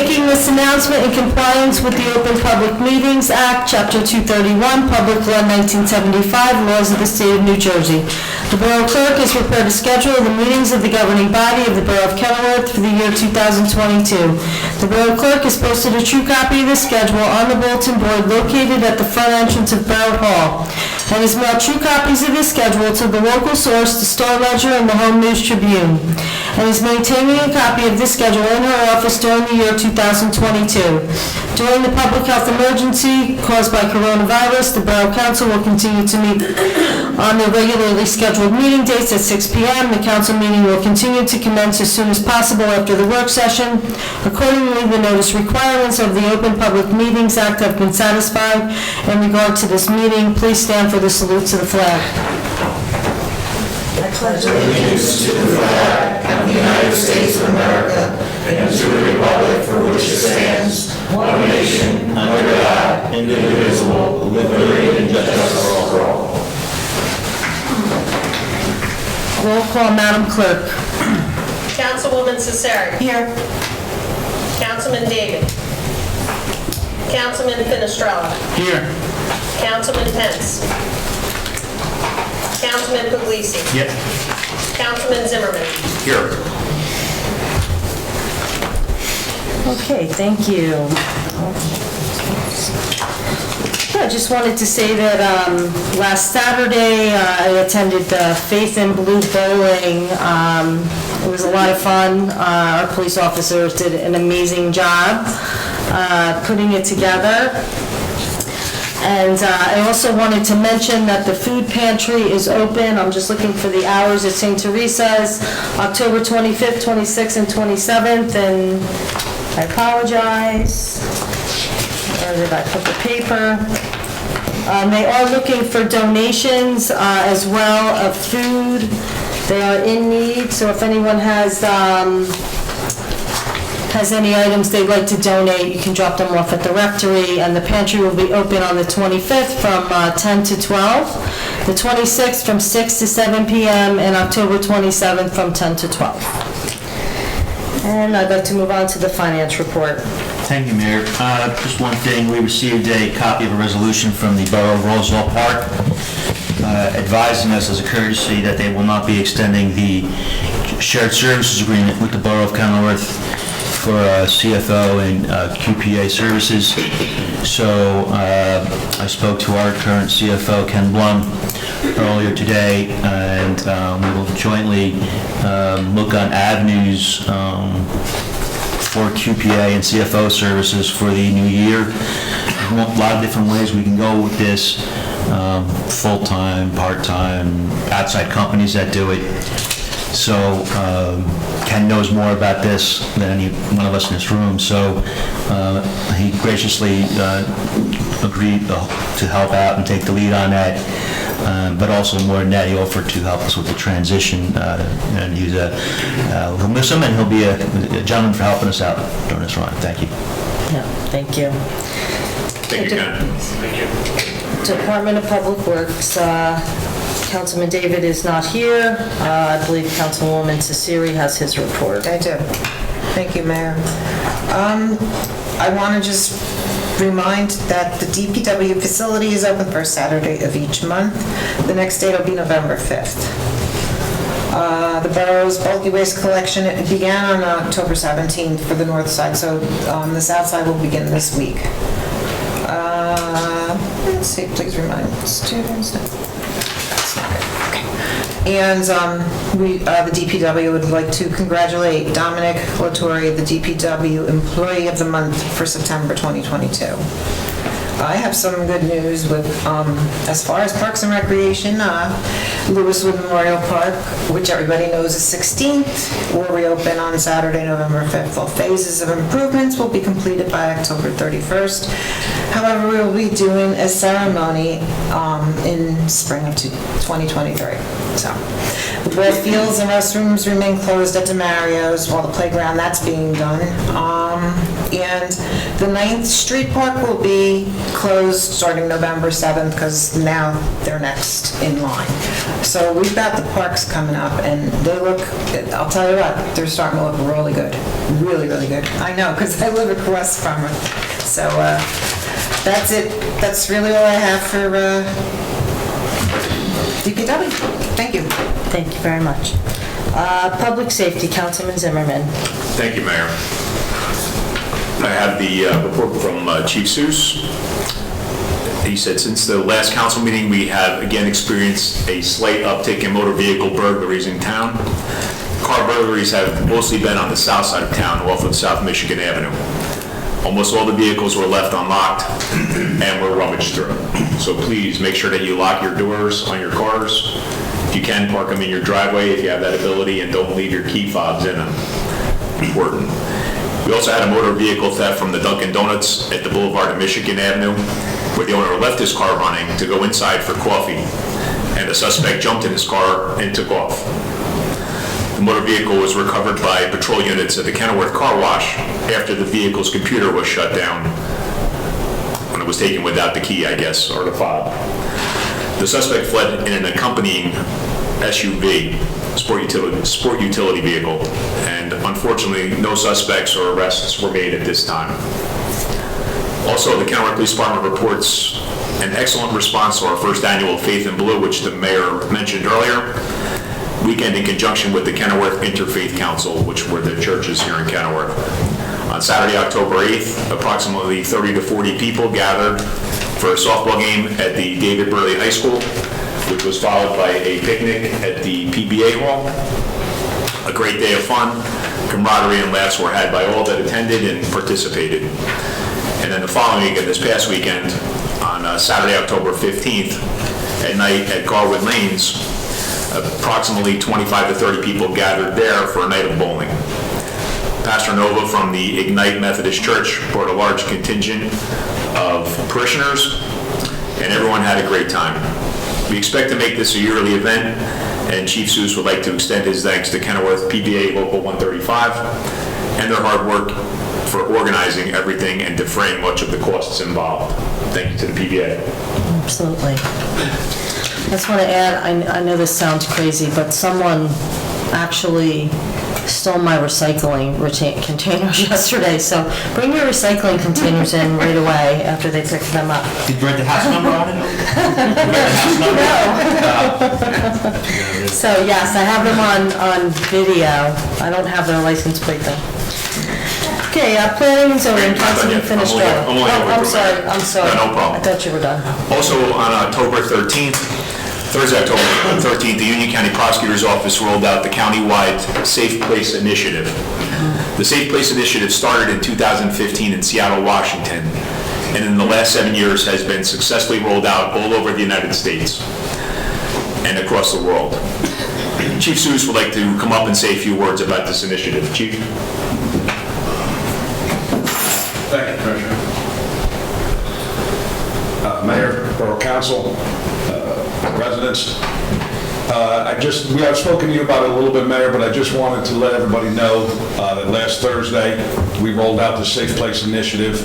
making this announcement in compliance with the Open Public Meetings Act, Chapter 231, Public Law 1975, laws of the state of New Jersey. The Borough Clerk is prepared to schedule the meetings of the governing body of the Borough of Kenilworth for the year 2022. The Borough Clerk has posted a true copy of the schedule on the bulletin board located at the front entrance of Borough Hall, and has mailed true copies of the schedule to the local source, the Star Ledger and the Home News Tribune, and is maintaining a copy of this schedule in her office during the year 2022. During the public health emergency caused by coronavirus, the Borough Council will continue to meet on the regularly scheduled meeting dates at 6 p.m. The council meeting will continue to commence as soon as possible after the work session. Accordingly, the notice requirements of the Open Public Meetings Act have been satisfied. In regard to this meeting, please stand for the salute to the flag. I pledge allegiance to the flag of the United States of America and to the republic for which it stands, one nation, under God, indivisible, with liberty and justice for all. Roll call, Madam Clerk. Councilwoman Cesari. Here. Councilman David. Councilman Finestrella. Here. Councilman Pence. Councilman Puglisi. Yep. Councilman Zimmerman. Here. Okay, thank you. I just wanted to say that last Saturday I attended the Faith in Blue Bowling. It was a lot of fun. Our police officers did an amazing job putting it together. And I also wanted to mention that the food pantry is open. I'm just looking for the hours at St. Teresa's, October 25th, 26th, and 27th. And I apologize. Where did I put the paper? They are looking for donations as well of food. They are in need, so if anyone has any items they'd like to donate, you can drop them off at the rectory, and the pantry will be open on the 25th from 10 to 12, the 26th from 6 to 7 p.m., and October 27th from 10 to 12. And I'd like to move on to the finance report. Thank you, Mayor. Just one thing, we received a copy of a resolution from the Borough of Roseville Park advising us as a courtesy that they will not be extending the shared services agreement with the Borough of Kenilworth for CFO and QPA services. So I spoke to our current CFO, Ken Blum, earlier today, and we will jointly look on avenues for QPA and CFO services for the new year. A lot of different ways we can go with this, full-time, part-time, outside companies that do it. So Ken knows more about this than any one of us in this room, so he graciously agreed to help out and take the lead on that. But also more than that, he offered to help us with the transition, and we'll miss him, and he'll be a gentleman for helping us out during this run. Thank you. Yeah, thank you. Thank you, Ken. Thank you. Department of Public Works, Councilman David is not here. I believe Councilwoman Cesari has his report. I do. Thank you, Mayor. I want to just remind that the DPW facility is open for Saturday of each month. The next date will be November 5th. The borough's bulky waste collection began on October 17th for the north side, so the south side will begin this week. Let's see, please remind students. And the DPW would like to congratulate Dominic Latorre, the DPW Employee of the Month for September 2022. I have some good news with, as far as Parks and Recreation, Lewiswood Memorial Park, which everybody knows is 16th, will reopen on Saturday, November 5th. All phases of improvements will be completed by October 31st. However, we will be doing a ceremony in spring of 2023. So, the ball fields and restrooms remain closed at DeMario's while the playground, that's being done. And the 9th Street Park will be closed starting November 7th because now they're next in line. So we've got the parks coming up and they look, I'll tell you what, they're starting to look really good. Really, really good. I know because I live across from it. So that's it. That's really all I have for DPW. Thank you. Thank you very much. Public Safety, Councilman Zimmerman. Thank you, Mayor. I have the report from Chief Seuss. He said, since the last council meeting, we have again experienced a slight uptick in motor vehicle burglaries in town. Car burglaries have mostly been on the south side of town, off of South Michigan Avenue. Almost all the vehicles were left unlocked and were rummaged through. So please make sure that you lock your doors on your cars. If you can, park them in your driveway if you have that ability, and don't leave your key fobs in them. Important. We also had a motor vehicle theft from the Dunkin' Donuts at the Boulevard of Michigan Avenue, where the owner left his car running to go inside for coffee, and the suspect jumped in his car and took off. The motor vehicle was recovered by patrol units at the Kenilworth Car Wash after the vehicle's computer was shut down, when it was taken without the key, I guess, or the fob. The suspect fled in an accompanying SUV, sport utility vehicle, and unfortunately, no suspects or arrests were made at this time. Also, the Kenilworth Police Department reports an excellent response to our first annual Faith in Blue, which the mayor mentioned earlier, weekend in conjunction with the Kenilworth Interfaith Council, which were the churches here in Kenilworth. On Saturday, October 8th, approximately 30 to 40 people gathered for a softball game at the David Burley High School, which was followed by a picnic at the PBA Hall. A great day of fun, camaraderie, and laughs were had by all that attended and participated. And then the following weekend, this past weekend, on Saturday, October 15th, at night at Garwood Lanes, approximately 25 to 30 people gathered there for a night of bowling. Pastor Nova from the Ignite Methodist Church brought a large contingent of parishioners, and everyone had a great time. We expect to make this a yearly event, and Chief Seuss would like to extend his thanks to Kenilworth PBA Local 135 and their hard work for organizing everything and defraying much of the costs involved. Thank you to the PBA. Absolutely. I just want to add, I know this sounds crazy, but someone actually stole my recycling containers yesterday, so bring your recycling containers in right away after they pick them up. Did you write the house number on it? No. So yes, I have them on video. I don't have their license plate though. Okay, planning and zoning, Councilman Finestrella. I'm sorry. No problem. I thought you were done. Also, on October 13th, Thursday, October 13th, the Union County Prosecutor's Office rolled out the countywide Safe Place Initiative. The Safe Place Initiative started in 2015 in Seattle, Washington, and in the last 7 years has been successfully rolled out all over the United States and across the world. Chief Seuss would like to come up and say a few words about this initiative. Chief? Thank you, Commissioner. Mayor, Borough Council, residents. We have spoken to you about it a little bit, Mayor, but I just wanted to let everybody know that last Thursday, we rolled out the Safe Place Initiative.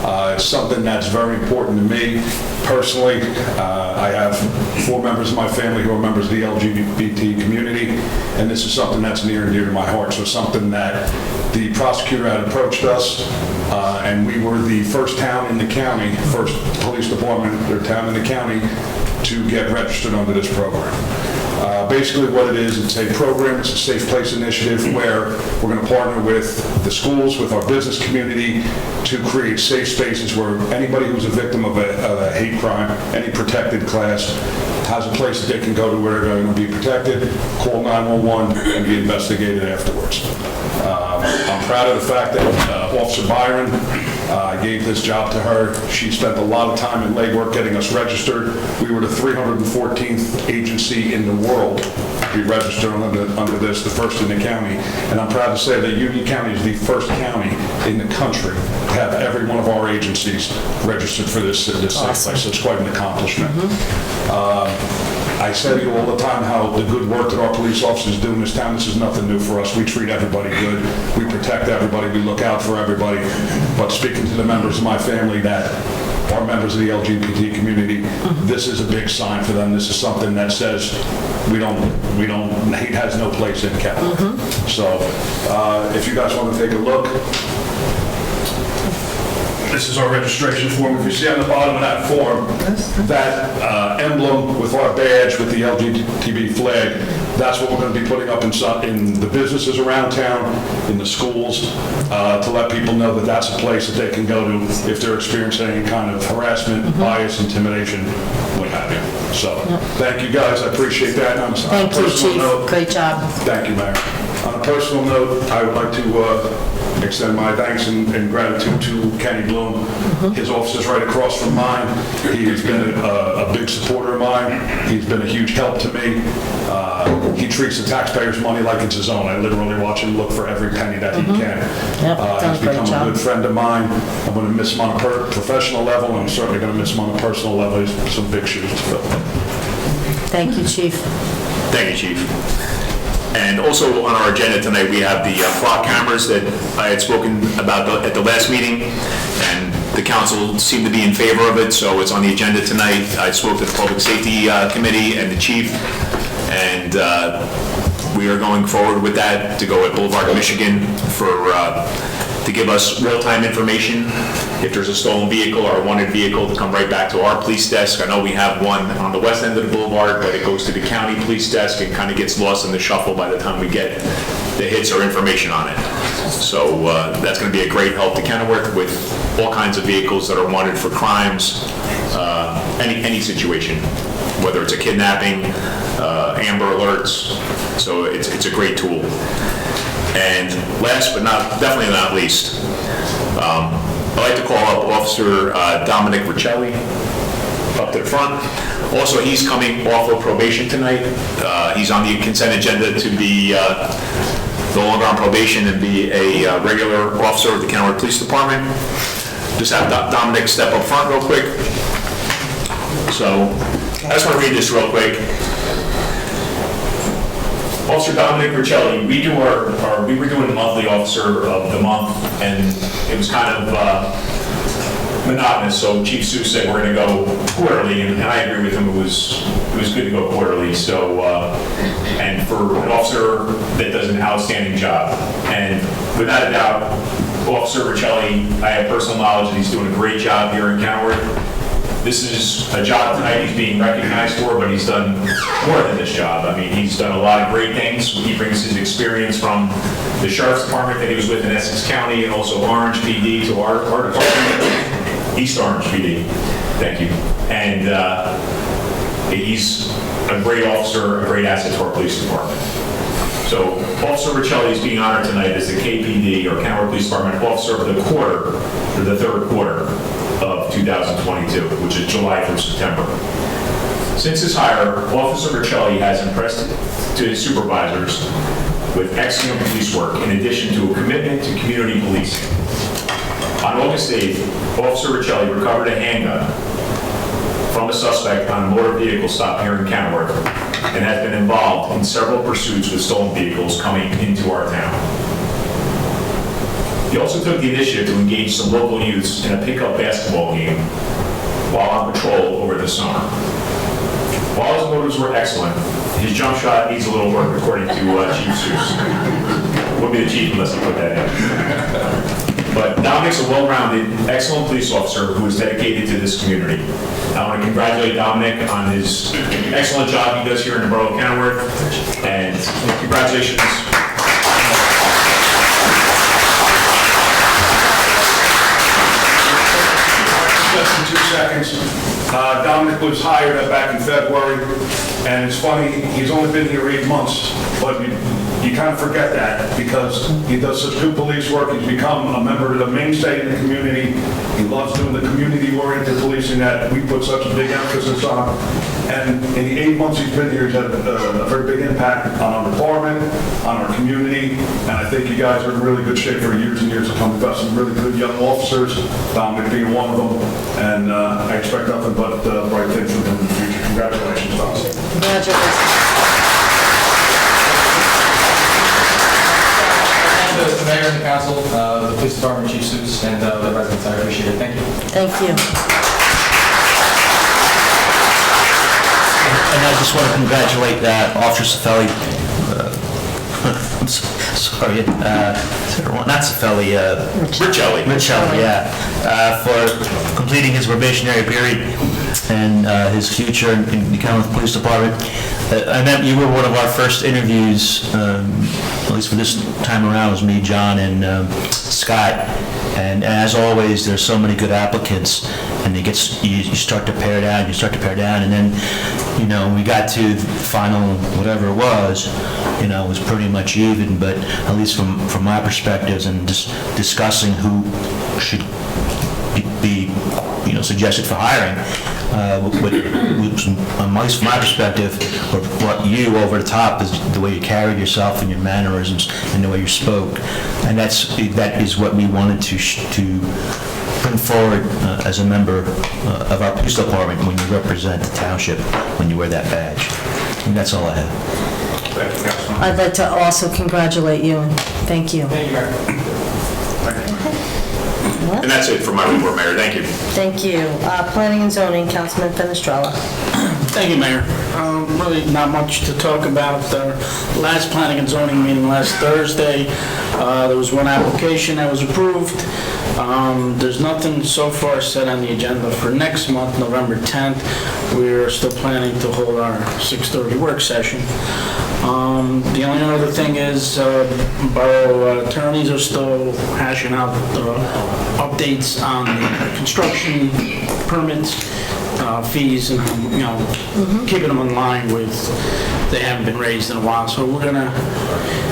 It's something that's very important to me personally. I have 4 members of my family who are members of the LGBT community, and this is something that's near and dear to my heart. So something that the prosecutor had approached us, and we were the first town in the county, first police department or town in the county to get registered under this program. Basically what it is, it's a program, it's a Safe Place Initiative where we're going to partner with the schools, with our business community to create safe spaces where anybody who's a victim of a hate crime, any protected class, has a place that they can go to where they're going to be protected, call 911, and be investigated afterwards. I'm proud of the fact that Officer Byron, I gave this job to her. She spent a lot of time in legwork getting us registered. We were the 314th agency in the world to be registered under this, the first in the county. And I'm proud to say that Union County is the first county in the country to have every one of our agencies registered for this safe place. So it's quite an accomplishment. I say to you all the time how the good work that our police officers do in this town, this is nothing new for us. We treat everybody good. We protect everybody. We look out for everybody. But speaking to the members of my family that are members of the LGBT community, this is a big sign for them. This is something that says hate has no place in Kent. So if you guys want to take a look, this is our registration form. If you see on the bottom of that form, that emblem with our badge with the LGBT flag, that's what we're going to be putting up in the businesses around town, in the schools, to let people know that that's a place that they can go to if they're experiencing any kind of harassment, bias, intimidation, what have you. So, thank you guys, I appreciate that. And Thank you, Chief. Great job. Thank you, Mayor. On a personal note, I would like to extend my thanks and gratitude to Kenny Bloom. His office is right across from mine. He has been a big supporter of mine. He's been a huge help to me. He treats the taxpayers' money like it's his own. I literally watch him look for every penny that he can. Yep, done He's a great become job. a good friend of mine. I'm going to miss him on a professional level, and I'm certainly going to miss him on a personal level. He's some big shoes to fill. Thank you, Chief. Thank you, Chief. And also on our agenda tonight, we have the flock cameras that I had spoken about at the last meeting, and the council seemed to be in favor of it, so it's on the agenda tonight. I spoke to the Public Safety Committee and the chief, and we are going forward with that to go at Boulevard, Michigan to give us real-time information if there's a stolen vehicle or a wanted vehicle, to come right back to our police desk. I know we have one on the west end of the boulevard, but it goes to the county police desk and kind of gets lost in the shuffle by the time we get the hits or information on it. So that's going to be a great help to Kenilworth with all kinds of vehicles that are wanted for crimes, any situation, whether it's a kidnapping, Amber Alerts. So it's a great tool. And last but definitely not least, I'd like to call up Officer Dominic Riccelli up to the front. Also, he's coming off of probation tonight. He's on the consent agenda to be no longer on probation and be a regular officer of the Kenilworth Police Department. Just have Dominic step up front real quick. So I just want to read this real quick. Officer Dominic Riccelli, we were doing the monthly officer of the month, and it was kind of monotonous, so Chief Seuss said we're going to go quarterly, and I agree with him, it was good to go quarterly, so, and for an officer that does an outstanding job. And without a doubt, Officer Riccelli, I have personal knowledge that he's doing a great job here in Kenilworth. This is a job tonight he's being recognized for, but he's done more than this job. I mean, he's done a lot of great things. He brings his experience from the Sheriff's Department that he was with in Essex County, and also Orange PD to our department, East Orange PD. Thank you. And he's a great officer, a great asset to our police department. So Officer Riccelli is being honored tonight as the KPD, or Kenilworth Police Department Officer of the Quarter, for the third quarter of 2022, which is July through September. Since his hire, Officer Riccelli has impressed to his supervisors with excellent police work, in addition to a commitment to community policing. On August 8th, Officer Riccelli recovered a handgun from a suspect on a motor vehicle stop here in Kenilworth, and has been involved in several pursuits with stolen vehicles coming into our town. He also took the initiative to engage some local youths in a pickup basketball game while on patrol over the summer. While his motives were excellent, his jump shot needs a little work, according to Chief Seuss. Wouldn't be the chief unless he put that in. But Dominic's a well-rounded, excellent police officer who is dedicated to this community. I want to congratulate Dominic on his excellent job he does here in the borough of Kenilworth, and congratulations. Just in 2 seconds. Dominic was hired back in February, and it's funny, he's only been here 8 months, but you kind of forget that because he does such good police work. He's become a member of the mainstay in the community. He loves doing the community-oriented policing that we put such a big emphasis on. And in the 8 months he's been here, he's had a very big impact on our department, on our community, and I think you guys are in really good shape for years and years to come. We've got some really good young officers, Dominic being one of them, and I expect nothing but bright things from him in the future. Congratulations, boss. Congratulations. Thank the mayor and the council, the police department, Chief Seuss, and the residents. I appreciate it. Thank you. Thank you. And I just want to congratulate Officer Cifelli, I'm sorry, not Cifelli, Richelli, yeah, for completing his probationary period and his future in the Falmouth Police Department. I met you were one of our first interviews, at least for this time around, it was me, John, and Scott. And as always, there's so many good applicants, and it gets you start to pare down, and then, you know, when we got to the final, whatever it was, you know, it was pretty much even. But at least from my perspectives and just discussing who should be you know, suggested for hiring, at least from my perspective, what brought you over the top is the way you carried yourself and your mannerisms and the way you spoke. And that is what we wanted to bring forward as a member of our police department when you represent the township, when you wear that badge. And that's all I have. I'd like to also congratulate you and thank you. Thank you, Mayor. And that's it for my report, Mayor. Thank you. Thank you. Planning and zoning, Councilman Fenestrella. Thank you, Mayor. Really not much to talk about. The last planning and zoning meeting last Thursday, there was one application that was approved. There's nothing so far set on the agenda for next month, November 10th. We're still planning to hold our 6:30 work session. The only other thing is borough attorneys are still hashing out updates on the construction permits, fees, and, you know, keeping them in line with, they haven't been raised in a while. So we're going to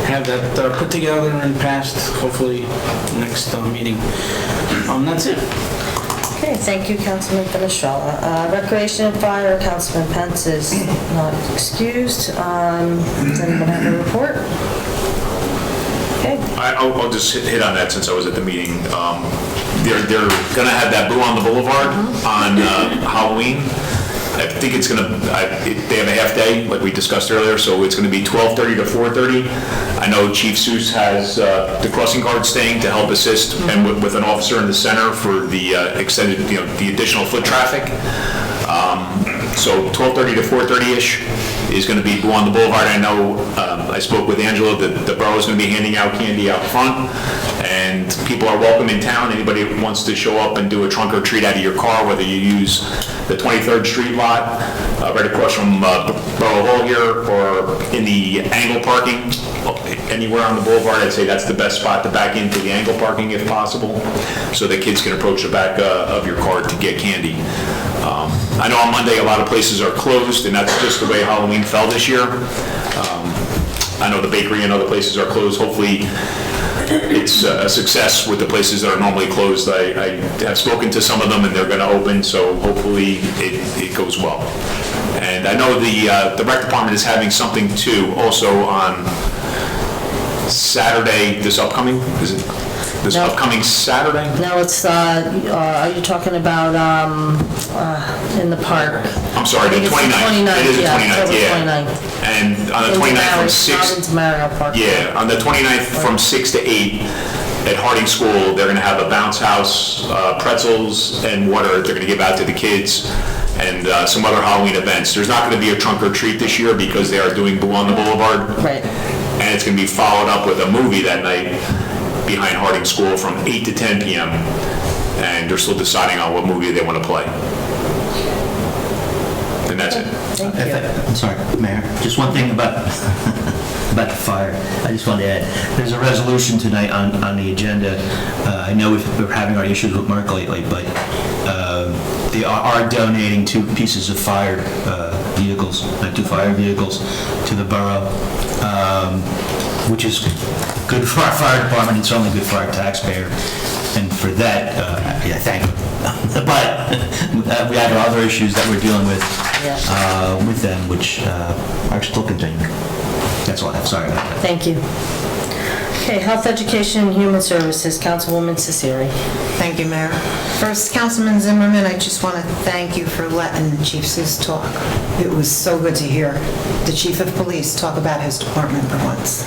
have that put together and passed, hopefully, next meeting. That's it. Okay, thank you, Councilman Fenestrella. Recreation and Fire, Councilman Pence is not excused. Does anyone have a report? Okay. I'll just hit on that since I was at the meeting. They're going to have that Boo on the Boulevard on Halloween. I think it's going to, they have a half day, like we discussed earlier, so it's going to be 12:30 to 4:30. I know Chief Seuss has the crossing guard staying to help assist and with an officer in the center for the extended, you know, the additional foot traffic. So 12:30 to 4:30-ish is going to be Boo on the Boulevard. I know I spoke with Angela that the borough is going to be handing out candy out front, and people are welcome in town. Anybody who wants to show up and do a trunk or treat out of your car, whether you use the 23rd Street lot right across from Borough Hall here or in the angle parking, anywhere on the boulevard, I'd say that's the best spot to back into the angle parking if possible, so that kids can approach the back of your car to get candy. I know on Monday a lot of places are closed, and that's just the way Halloween fell this year. I know the bakery and other places are closed. Hopefully it's a success with the places that are normally closed. I have spoken to some of them and they're going to open, so hopefully it goes well. And I know the rec department is having something too, also on Saturday, this upcoming, is it? This No. upcoming Saturday? No, it's, are you talking about in the park? I'm sorry, I think the it's 29th. It is the 29th, October yeah. 29th. And on the 29th from 6, Mario Park. yeah, on the 29th from 6 to 8 at Harding School, they're going to have a bounce house, pretzels and water they're going to give out to the kids, and some other Halloween events. There's not going to be a trunk or treat this year because they are doing Boo on the Boulevard. Right. And it's going to be followed up with a movie that night behind Harding School from 8 to 10 p.m. And they're still deciding on what movie they want to play. And that's it. Thank you. I'm sorry, Mayor, just one thing about the fire. I just wanted to add, there's a resolution tonight on the agenda. I know we're having our issues with Merck lately, but they are donating 2 pieces of fire vehicles, 2 fire vehicles to the borough, which is good for our fire department. It's only good for our taxpayer. And for that, yeah, thank you. But we have other issues that we're dealing with them, which are still continuing. That's all I have, sorry about that. Thank you. Okay, Health, Education, and Human Services, Councilwoman Cesari. Thank you, Mayor. First, Councilman Zimmerman, I just want to thank you for letting Chief Seuss talk. It was so good to hear the Chief of Police talk about his department for once.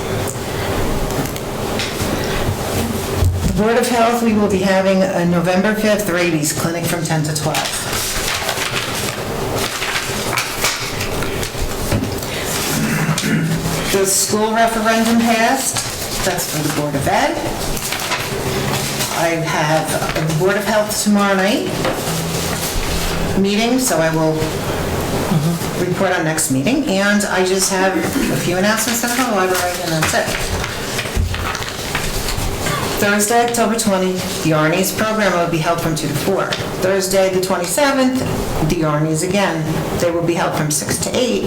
The Board of Health, we will be having a November 5th rabies clinic from 10 to 12. The school referendum passed. That's for the Board of Ed. I have a Board of Health tomorrow night meeting, so I will report on next meeting. And I just have a few announcements out of the library, and that's it. Thursday, October 20th, the Arnie's program will be held from 2 to 4. Thursday, the 27th, the Arnie's again. They will be held from 6 to 8.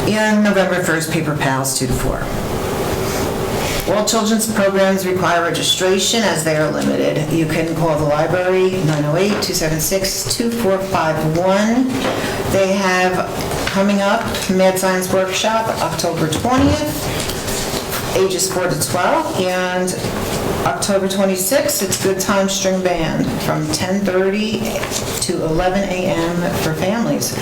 And November 1st, Paper Pals, 2 to 4. All children's programs require registration as they are limited. You can call the library, 908-276-2451. They have coming up Mad Science Workshop, October 20th, ages 4 to 12, and October 26th, it's Good Time String Band from 10:30 to 11 a.m. for families.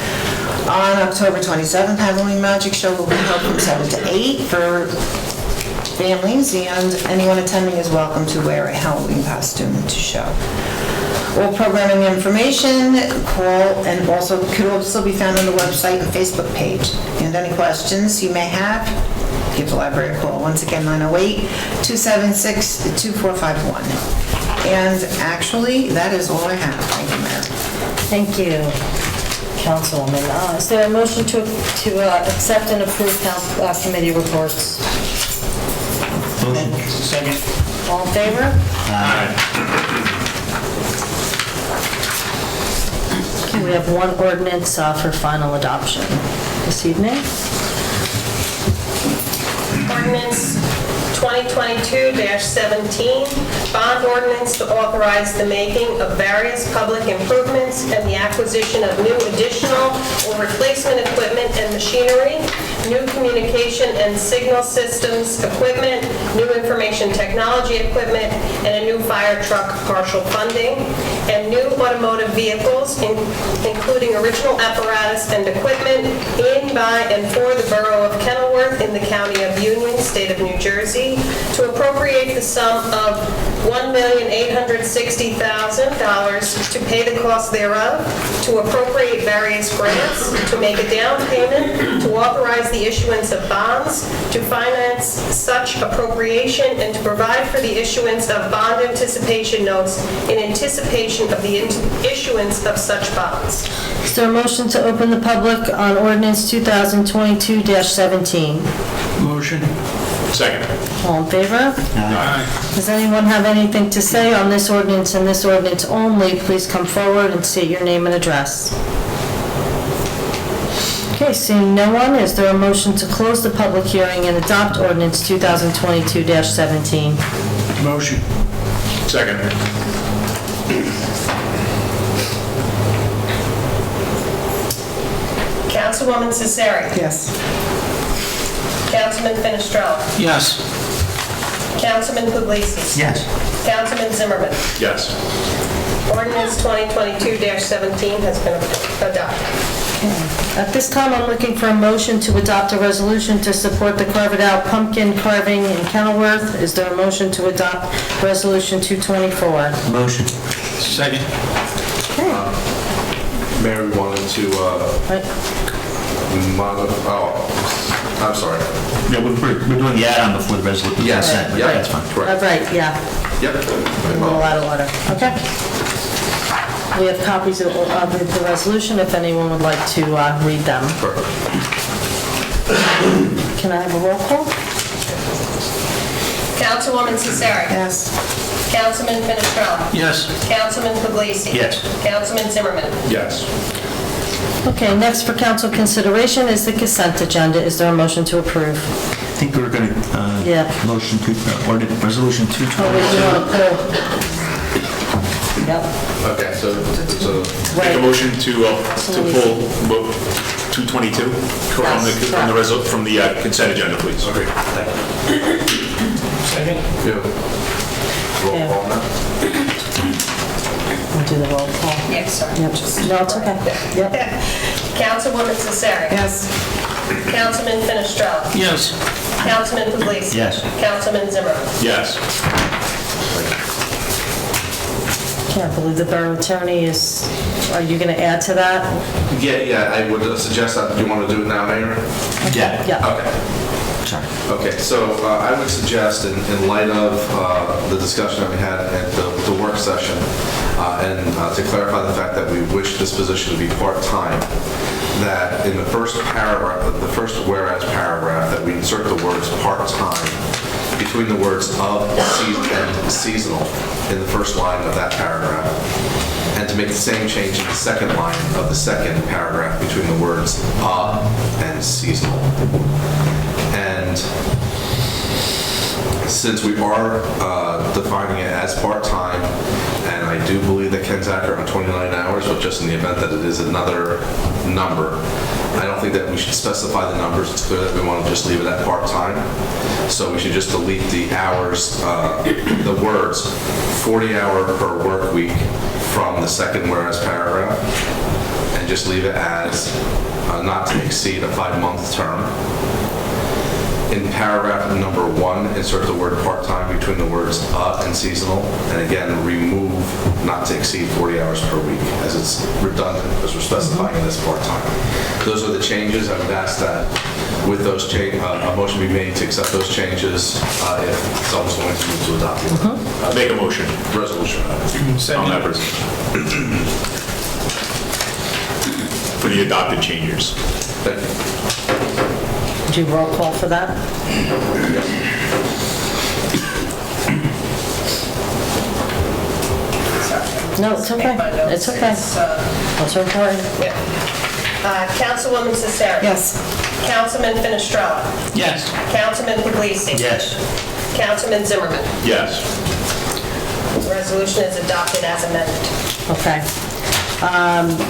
On October 27th, Halloween Magic Show will be held from 7 to 8 for families, and anyone attending is welcome to wear a Halloween costume to show. All programming information, call, and could also be found on the website and Facebook page. And any questions you may have, give the library a call. Once again, 908-276-2451. And actually, that is all I have. Thank you, Mayor. Thank you, Councilwoman. Is there a motion to accept and approve committee reports? Motion. Second. All in favor? Okay, we have one ordinance for final adoption this evening. Ordinance 2022-17, bond ordinance to authorize the making of various public improvements and the acquisition of new additional or replacement equipment and machinery, new communication and signal systems equipment, new information technology equipment, and a new fire truck partial funding, and new automotive vehicles, including original apparatus and equipment in, by, and for the Borough of Kenilworth in the County of Union, State of New Jersey, to appropriate the sum of $1,860,000 to pay the cost thereof, to appropriate various grants, to make a down payment, to authorize the issuance of bonds, to finance such appropriation, and to provide for the issuance of bond anticipation notes in anticipation of the issuance of such bonds. Is there a motion to open the public on ordinance 2022-17? Motion. Second. All in favor? Aye. Does anyone have anything to say on this ordinance and this ordinance only? Please come forward and state your name and address. Okay, seeing no one, is there a motion to close the public hearing and adopt ordinance 2022-17? Motion. Second. Councilwoman Cesari. Yes. Councilman Finestrella. Yes. Councilman Puglisi. Yes. Councilman Zimmerman. Yes. Ordinance 2022-17 has been adopted. At this time, I'm looking for a motion to adopt a resolution to support the Carve It Out pumpkin carving in Kenilworth. Is there a motion to adopt Resolution 224? Motion. Second. Mayor, we wanted to I'm sorry. Yeah, we're doing the add-on before the resolution. Yes. Consent. Yeah. That's fine. Correct. Right, yeah. Yep. A little out of order. Okay. We have copies of the resolution if anyone would like to read them. Perfect. Can I have a roll call? Councilwoman Cesari. Yes. Councilman Finestrella. Yes. Councilman Puglisi. Yes. Councilman Zimmerman. Yes. Okay, next for council consideration is the consent agenda. Is there a motion to approve? I think we were going to, Yeah. motion to, resolution Oh, wait, you 220. want to pull? Yep. Okay, so Make a Right. motion to pull 222? Yes, From the consent agenda, please. Okay. Second? Yeah. Roll Yeah. call now. We'll do the roll call. Yes, sorry. Yep. No, it's okay. Yep. Councilwoman Cesari. Yes. Councilman Finestrella. Yes. Councilman Puglisi. Yes. Councilman Zimmerman. Yes. Can't believe the borough attorney is, are you going to add to that? Yeah, I would suggest that, do you want to do it now, Mayor? Yeah. Yeah. Okay. Sorry. Okay, so I would suggest, in light of the discussion that we had at the work session, and to clarify the fact that we wish this position to be part-time, that in the first paragraph, the first whereas paragraph, that we insert the words part-time between the words of and seasonal in the first line of that paragraph, and to make the same change in the second line of the second paragraph between the words and seasonal. And since we are defining it as part-time, and I do believe that Ken's accurate on 29 hours, but just in the event that it is another number, I don't think that we should specify the numbers. It's clear that we want to just leave it at part-time. So we should just delete the hours, the words 40-hour per work week from the second whereas paragraph, and just leave it as not to exceed a 5-month term. In paragraph number 1, insert the word part-time between the words and seasonal, and again, remove not to exceed 40 hours per week, as it's redundant, because we're specifying this part-time. Those are the changes. I would ask that with those changes, a motion be made to accept those changes if someone's going to move to adopt it. Make a motion. Resolution. On that resolution. For the adopted changes. Thank you. Do you roll call for that? No, it's okay. It's okay. That's important. Councilwoman Cesari. Yes. Councilman Finestrella. Yes. Councilman Puglisi. Yes. Councilman Zimmerman. Yes. The resolution is adopted as amended. Okay.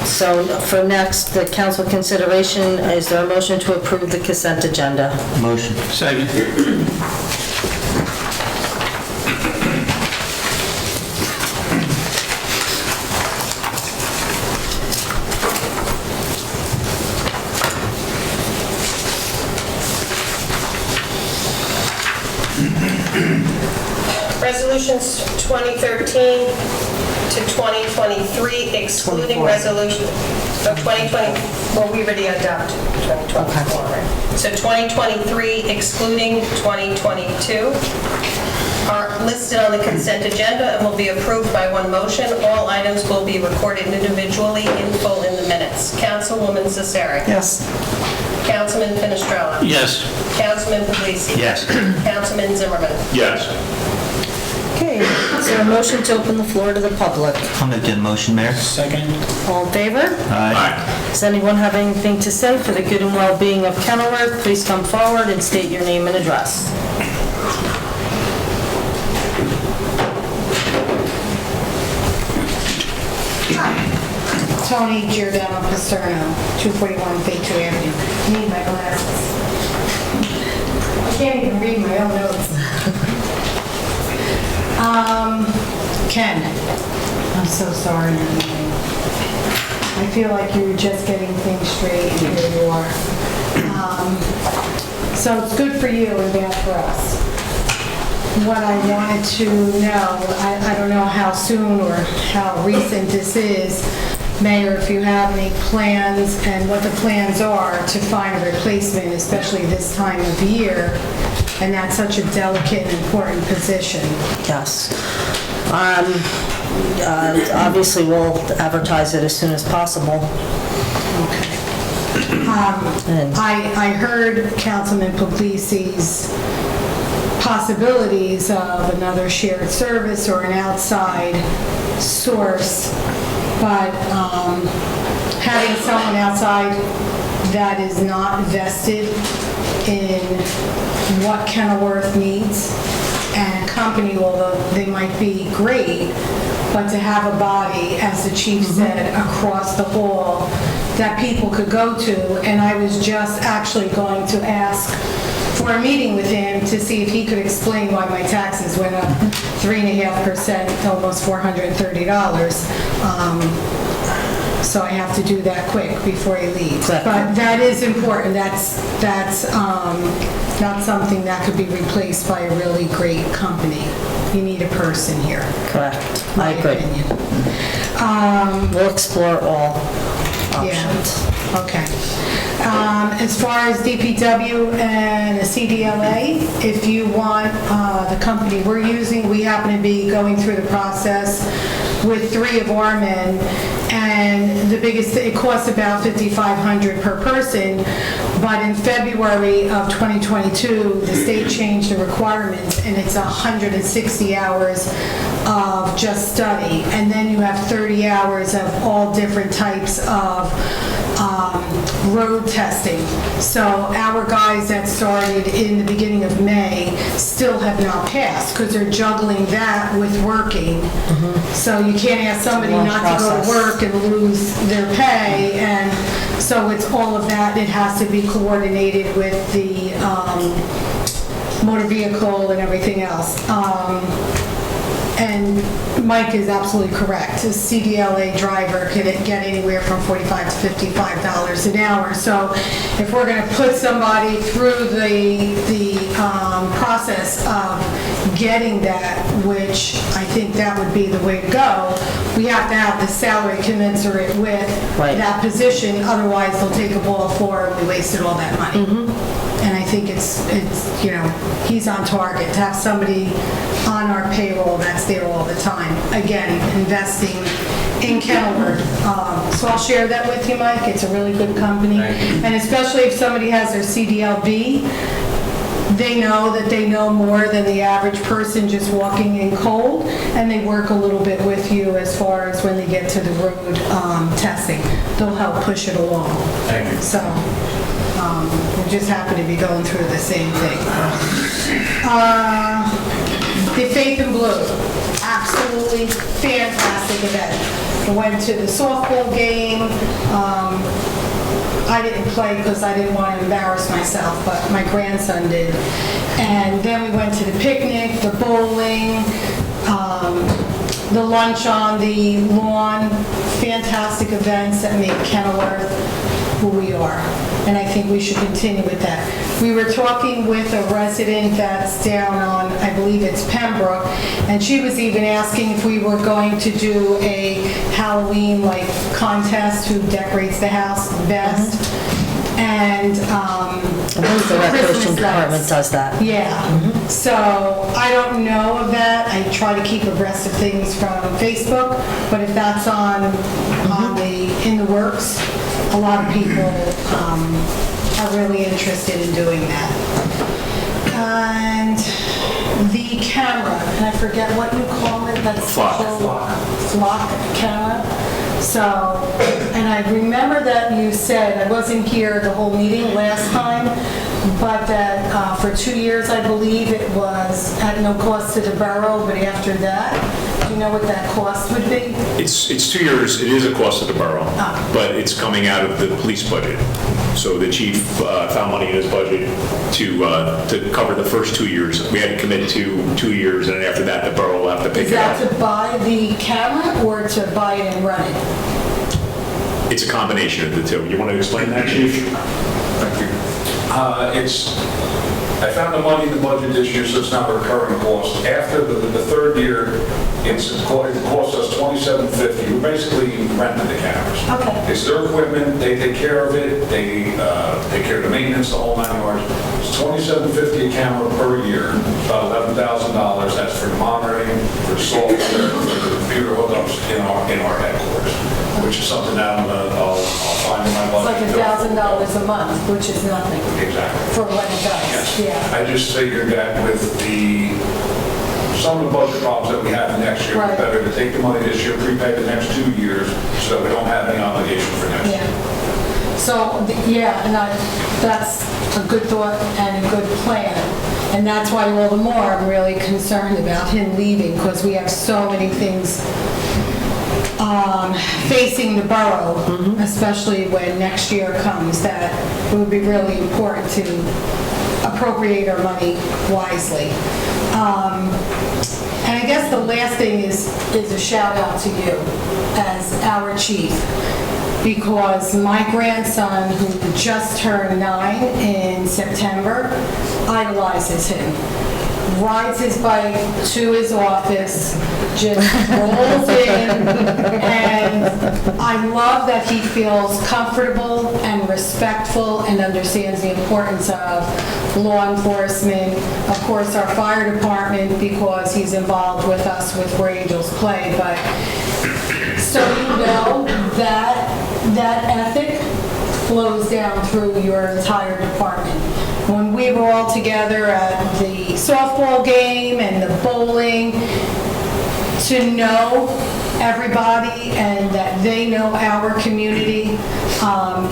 So for next, the council consideration, is there a motion to approve the consent agenda? Motion. Second? Resolutions 2013 to 2023, excluding 24. resolution, 2020, well, we already adopted 2024, right? So 2023, excluding 2022, are listed on the consent agenda and will be approved by one motion. All items will be recorded individually in full in the minutes. Councilwoman Cesari. Yes. Councilman Finestrella. Yes. Councilman Puglisi. Yes. Councilman Zimmerman. Yes. Okay, is there a motion to open the floor to the public? I'll make that motion, Mayor. Second? All in favor? Aye. Does anyone have anything to say for the good and well-being of Kenilworth? Please come forward and state your name and address. Tony Giordano Pasterno, 241 Fayette Avenue. I need my glasses. I can't even read my own notes. Ken, I'm so sorry. I feel like you were just getting things straight, and here you are. So it's good for you and bad for us. What I wanted to know, I don't know how soon or how recent this is, Mayor, if you have any plans and what the plans are to find a replacement, especially this time of year, and that's such a delicate and important position. Yes. Obviously, we'll advertise it as soon as possible. I heard Councilman Puglisi's possibilities of another shared service or an outside source, but having someone outside that is not vested in what Kenilworth needs, and a company, although they might be great, but to have a body, as the chief said, across the hall that people could go to. And I was just actually going to ask for a meeting with him to see if he could explain why my taxes went up 3.5% to almost $430. So I have to do that quick before he leaves. Correct. But that is important. That's not something that could be replaced by a really great company. You need a person here. Correct. I My agree. opinion. We'll explore all options. Yeah, okay. As far as DPW and the CDLA, if you want the company we're using, we happen to be going through the process with 3 of our men, and the biggest, it costs about $5,500 per person, but in February of 2022, the state changed the requirements, and it's 160 hours of just study, and then you have 30 hours of all different types of road testing. So our guys that started in the beginning of May still have not passed because they're juggling that with working. So you can't ask somebody Long not to go to process. work and lose their pay, and so it's all of that. It has to be coordinated with the motor vehicle and everything else. And Mike is absolutely correct. A CDLA driver could get anywhere from $45 to $55 an hour. So if we're going to put somebody through the process of getting that, which I think that would be the way to go, we have to have the salary commensurate with Right. that position. Otherwise, they'll take a ball for and we wasted all that money. And I think it's he's on target to have somebody on our payroll that's there all the time. Again, investing in Kenilworth. So I'll share that with you, Mike. It's a really good company. And especially if somebody has their CDLB, they know that they know more than the average person just walking in cold, and they work a little bit with you as far as when they get to the road testing. They'll help push it along. Thank you. So we just happen to be going through the same thing. The Faith in Blue, absolutely fantastic event. I went to the softball game. I didn't play because I didn't want to embarrass myself, but my grandson did. And then we went to the picnic, the bowling, the lunch on the lawn, fantastic events that make Kenilworth who we are. And I think we should continue with that. We were talking with a resident that's down on, I believe it's Pembroke, and she was even asking if we were going to do a Halloween contest, who decorates the house the best. And I believe the recreation Christmas department lights. does that. Yeah, so I don't know of that. I try to keep abreast of things from Facebook, but if that's in the works, a lot of people are really interested in doing that. And the camera, and I forget what you call it, that's Flock. Flock camera. So, and I remember that you said, I wasn't here the whole meeting last time, but that for 2 years, I believe it was at no cost to the borough, but after that, do you know what that cost would be? It's 2 years, it is a cost of the borough, but it's coming out of the police budget. So the chief found money in his budget to cover the first 2 years. We had to commit to 2 years, and then after that, the borough will have to pick Is it that up. to buy the camera or to buy it and run it? It's a combination of the two. You want to explain that, chief? Thank you. I found the money in the budget this year, so it's not a recurring cost. After the third year, it costs us $27.50. We're basically renting the cameras. Okay. It's their equipment, they take care of it, they take care of the maintenance, the whole 9 yards. It's $27.50 a camera per year, about $11,000. That's for the monitoring, for software, for the computer hookups in our headquarters, which is something that I'll find in my It's budget. like $1,000 a month, which is nothing Exactly. for what it does. Yeah. I just figured that with some of the budget problems that we have next year, Right. it's better to take the money this year, prepay the next 2 years, so that we don't have any obligation for next year. Yeah. So, and that's a good thought and a good plan. And that's why all the more I'm really concerned about him leaving, because we have so many things facing the borough, especially when next year comes, that it would be really important to appropriate our money wisely. And I guess the last thing is a shout out to you as our chief, because my grandson, who just turned 9 in September, idolizes him. Rides his bike to his office, just rolls in, and I love that he feels comfortable and respectful and understands the importance of law enforcement. Of course, our fire department, because he's involved with us with Where Angels Play, but so you know that ethic flows down through your entire department. When we were all together at the softball game and the bowling, to know everybody and that they know our community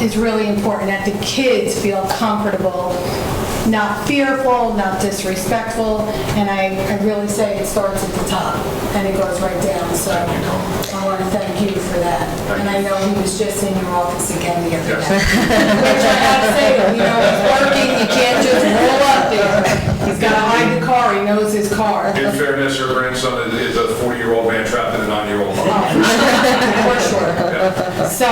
is really important, that the kids feel comfortable, not fearful, not disrespectful, and I really say it starts at the top and it goes right down, so I want to thank you for that. And I know he was just in your office again the other day. Which I have to say, he's working, you can't just roll up there. He's got to hide the car, he knows his car. In fairness, your grandson is a 40-year-old man trapped in a 9-year-old car. For sure. So,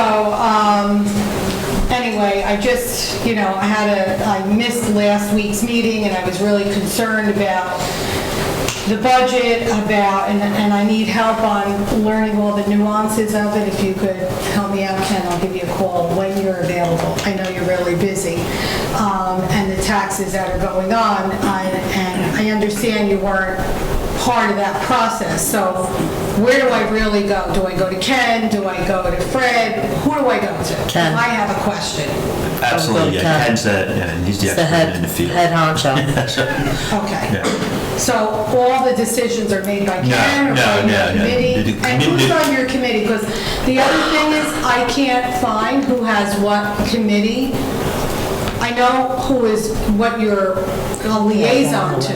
anyway, I just, I missed last week's meeting and I was really concerned about the budget, and I need help on learning all the nuances of it. If you could help me out, Ken, I'll give you a call when you're available. I know you're really busy. And the taxes that are going on, and I understand you weren't part of that process. So where do I really go? Do I go to Ken? Do I go to Fred? Who do I go to? Ken. If I have a question. Absolutely, yeah. Ken. Ken's he's the It's the expert in the field. head honcho. Okay. Yeah. So all the decisions are made by Ken or by your committee? The And who's on your committee? Because the other thing is, I can't find who has what committee. I know what you're a liaison to,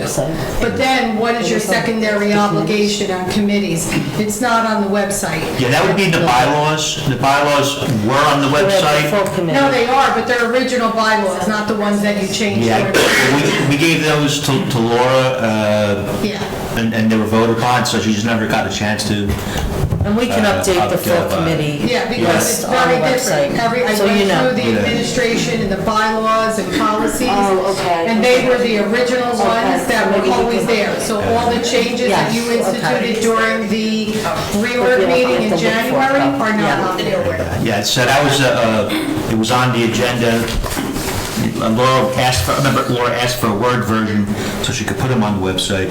but then what is your secondary obligation on committees? It's not on the website. Yeah, that would be the bylaws. The bylaws were on the website. No, they are, but they're original bylaws, not the ones that you changed. Yeah, we gave those to Laura, Yeah. and they were voted upon, so she just never got a chance to. And we can update the full committee Yeah, because it's list on the very different. website, I so you went know. through the administration and the bylaws and policies. Oh, okay. And they were the original ones that were always there. So all the changes that you Yes, okay. instituted during the reorg meeting in January are not on there. Yeah, so that was, it was on the agenda. Laura asked for a Word version so she could put them on the website,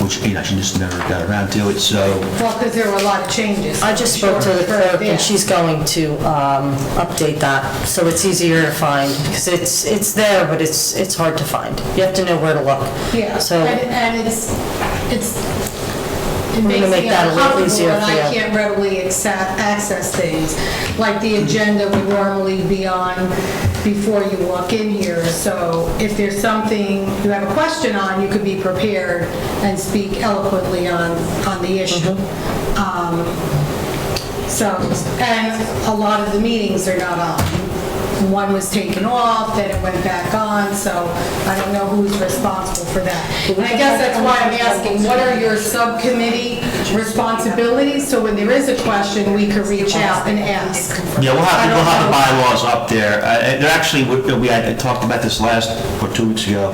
which, she just never got around to it, so. Well, because there were a lot of changes. I just spoke to the clerk and she's going to update that, so it's easier to find, because it's there, but it's hard to find. You have to know where to look. Yeah, So, and it We're makes gonna make me that a little uncomfortable easier when for I you. can't readily access things. Like the agenda would normally be on before you walk in here. So if there's something you have a question on, you could be prepared and speak eloquently on the issue. And a lot of the meetings are not on. One was taken off, then it went back on, so I don't know who's responsible for that. And I guess that's why I'm asking, what are your subcommittee responsibilities? So when there is a question, we could reach out and ask. Yeah, we'll have the bylaws up there. They're actually, we had talked about this last, or 2 weeks ago.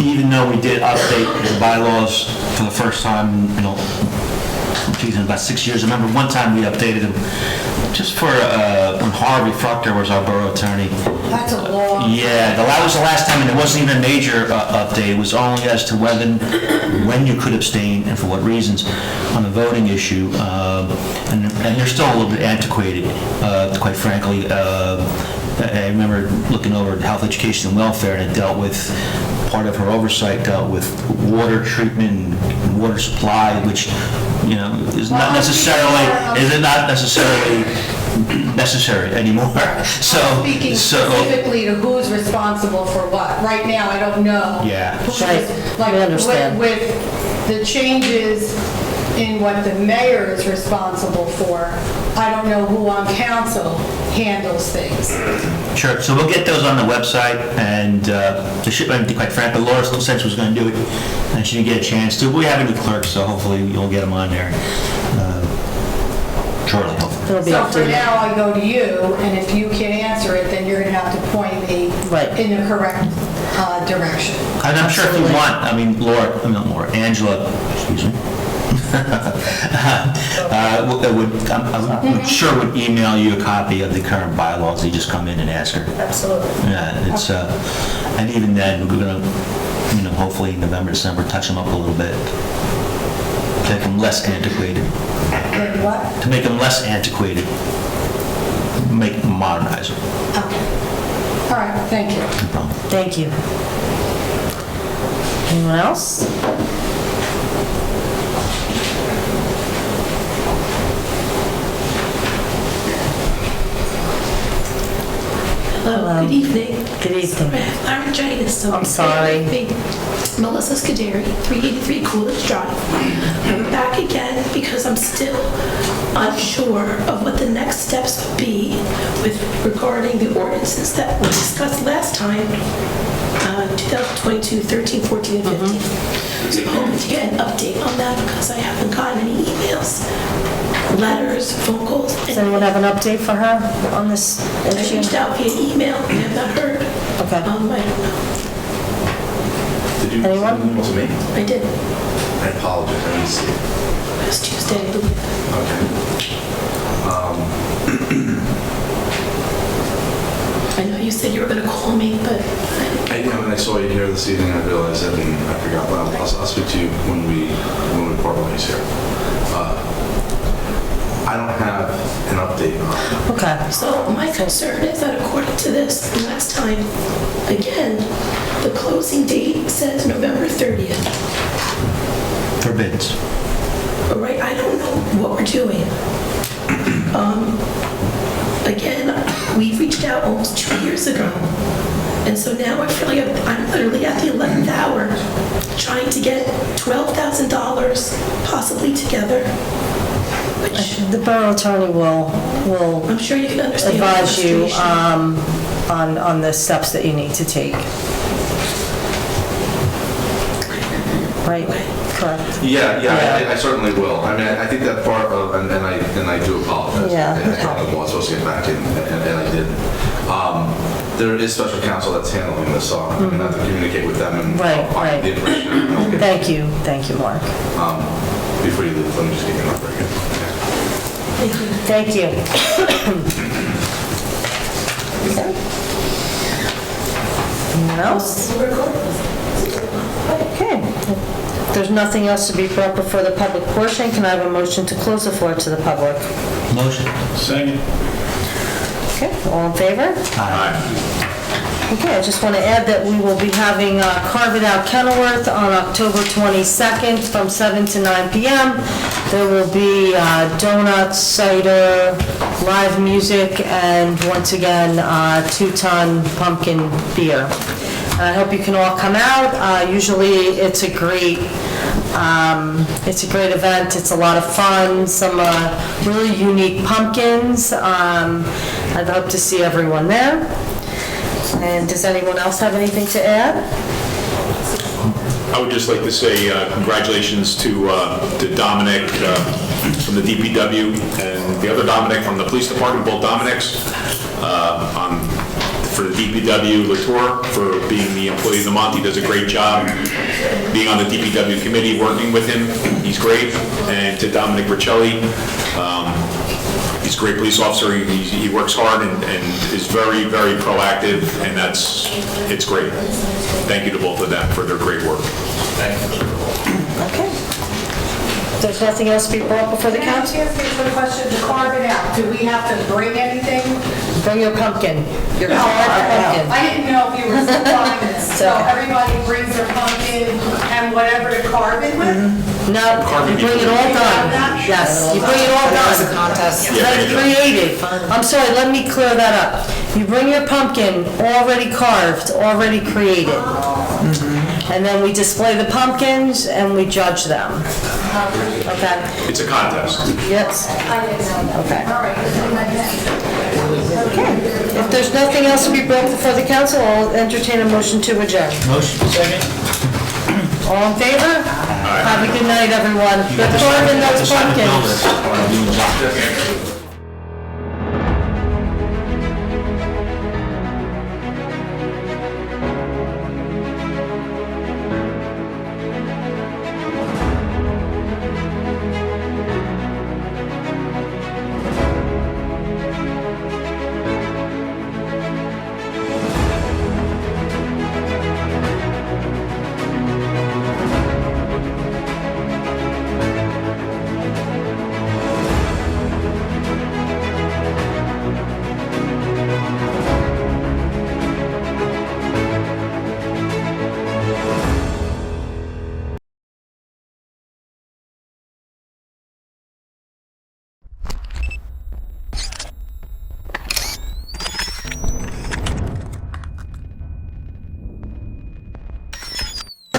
Even though we did update the bylaws for the first time, in about 6 years. I remember one time we updated them just for, when Harvey Fruchter was our borough attorney. That's a long... Yeah, that was the last time, and it wasn't even a major update. It was only as to when you could abstain and for what reasons on the voting issue. And they're still a little bit antiquated, quite frankly. I remember looking over health, education, and welfare, and it dealt with, part of her oversight dealt with water treatment and water supply, which, is not necessarily necessary anymore. Speaking specifically to who's responsible for what. Right now, I don't know. Yeah. Who's- Right. like, We understand. With the changes in what the mayor is responsible for. I don't know who on council handles things. Sure, so we'll get those on the website, and to be quite frank, but Laura still said she was going to do it, and she didn't get a chance to. We have a new clerk, so hopefully you'll get them on there shortly, hopefully. It'll be So for updated. now, I go to you, and if you can answer it, then you're going to have to point me Right. in the correct direction. And I'm sure if you Absolutely. want, I mean, not Laura, Angela, excuse me, sure would email you a copy of the current bylaws. You just come in and ask her. Absolutely. Yeah, it's, and even then, we're gonna, hopefully in November, December, touch them up a little bit. To make them less antiquated. Like what? To make them less antiquated. Modernize them. Okay. All right, thank you. No problem. Thank you. Anyone else? Hello, good evening. Good evening. I have laryngitis, so I'm sorry. Melissa Scuderi, 383 Coolidge Drive. I'm back again because I'm still unsure of what the next steps would be regarding the ordinances that were discussed last time, 2022, 13, 14, and 15. So I'm hoping to get an update on that because I haven't gotten any emails, letters, phone calls. Does anyone have an update for her on this I issue? reached out via email, I have not heard. Okay. I don't know. Did you Anyone? send an email to me? I did. I apologize, I didn't see it. It was Tuesday, I believe. Okay. I know you said you were going to call me, but When I saw you here this evening, I realized it, and I forgot, but I'll speak to you when we part ways here. I don't have an update on it. Okay. so my concern is that according to this, last time, again, the closing date says November 30th. For bids. All right, I don't know what we're doing. Again, we reached out almost 2 years ago. And so now I feel like I'm literally at the 11th hour trying to get $12,000 possibly together, which The borough attorney will I'm sure you can understand. the advise you frustration. on the steps that you need to take. Right, correct. Yeah, I certainly will. I mean, I think that part of, and I do apologize. Yeah. I thought I was supposed to get back in, and I didn't. There is special counsel that's handling this, so I'm going to have to communicate with them and Right, find right. the information. Okay. Thank you, Mark. Before you leave, let me just give you a number again. Thank you. Anyone else? Okay. If there's nothing else to be brought before the public portion, can I have a motion to close the floor to the public? Motion. Second. Okay, all in favor? Okay, I just want to add that we will be having Carve It Out Kenilworth on October 22nd from 7 to 9 p.m. There will be donuts, cider, live music, and once again, 2-ton pumpkin beer. And I hope you can all come out. Usually, it's a great event. It's a lot of fun, some really unique pumpkins. I'd hope to see everyone there. And does anyone else have anything to add? I would just like to say congratulations to Dominic from the DPW and the other Dominic from the police department, both Dominics, for the DPW, Latour, for being the employee of the month. He does a great job being on the DPW committee, working with him. He's great. And to Dominic Riccelli, he's a great police officer. He works hard and is very, very proactive, and it's great. Thank you to both of them for their great work. Okay. If there's nothing else to be brought before the Can I ask council, you a question to carve it out? Do we have to bring anything? bring your pumpkin. Your No, carved pumpkin. I didn't know if you were supplying this. So everybody brings their pumpkin and whatever to carve it with? No, you bring it all done. Yes, you bring it all done. It's a contest. Let it created. I'm sorry, let me clear that up. You bring your pumpkin already carved, already created. And then we display the pumpkins and we judge them. Okay? It's a contest. Yes. Okay. Okay. If there's nothing else to be brought before the council, I'll entertain a motion to adjourn. Motion. Second. All in favor? Have a good night, everyone. Good carving those pumpkins.